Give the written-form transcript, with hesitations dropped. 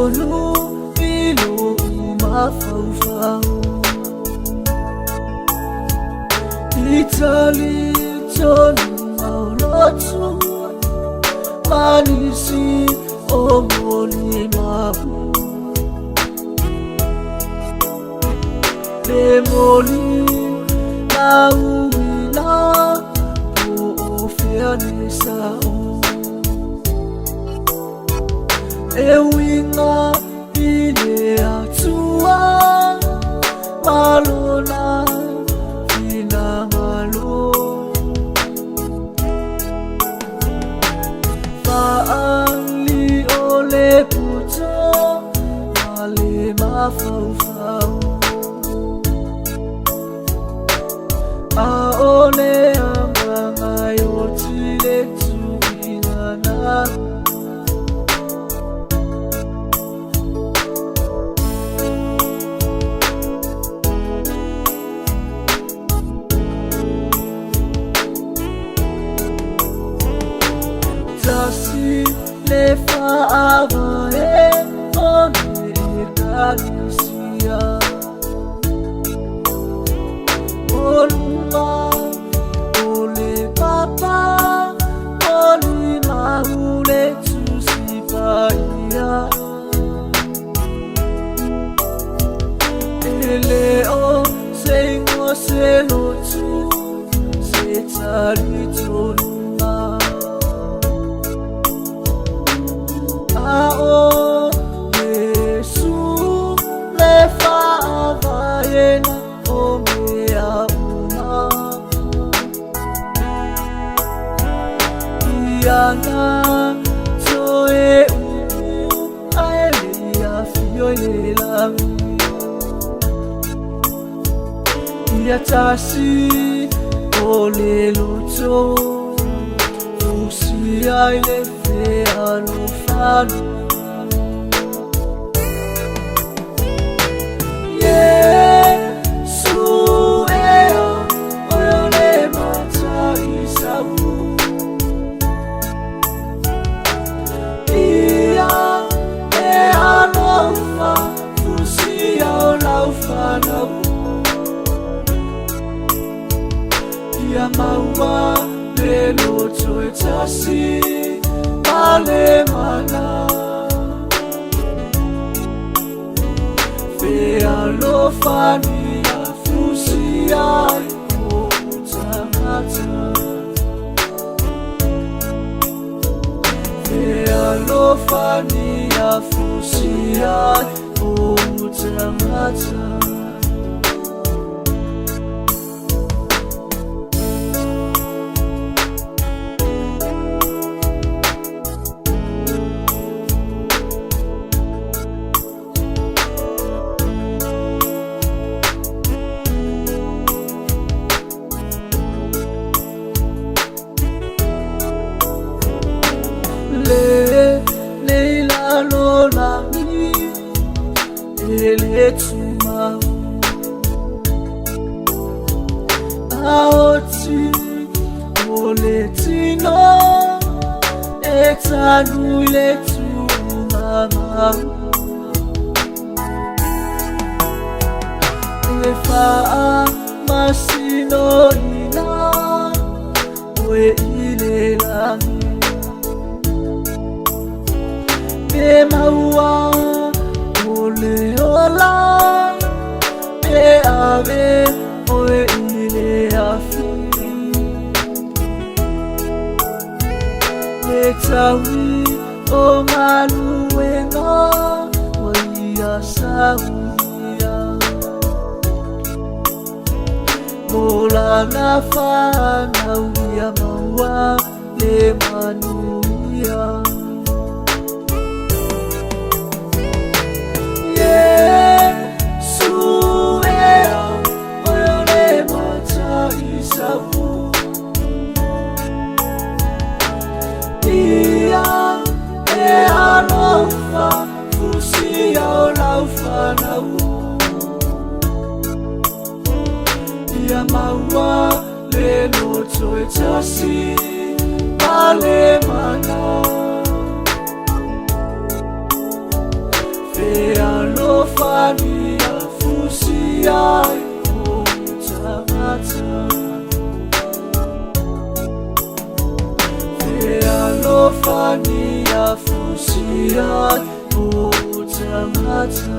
Tonu pilo mafaufau Itali tonu maulotu Manisi omoni mahu Lemoli nauina po fianisao Ewinga ile atua malona ina malo Faali ole puto male mafaufau Aole amanga yotile tuinana Tasi le faava one kalisia Oluma ole papa oli maule tusipaya Eleo sengo selotu setalitoluma Ao Yesu le faava yena omea Yana toe aelia fiolela Ia tasi ole loto Usi aile fe alofano Yesu eo oyole mata isabu Laufa, fusia laufa na Ia maua lelo toetasi ale mana Fea lofania fusia o utamata Fea lofania fusia o utamata Leila lolami eletuma Aoti oletino etanu letuma Efa masino ina we ilelami Be maua ole ola Be ave oe ile afi Le tawi o maluenga Oia sauia Mola na fana uia maua le manuia Yesu eo oyole mata isabu Ia alofa fusia o laufa na Ia maua lelo toetasi ale mana vealofania fusiai mutamata vealofania fusiai mutamata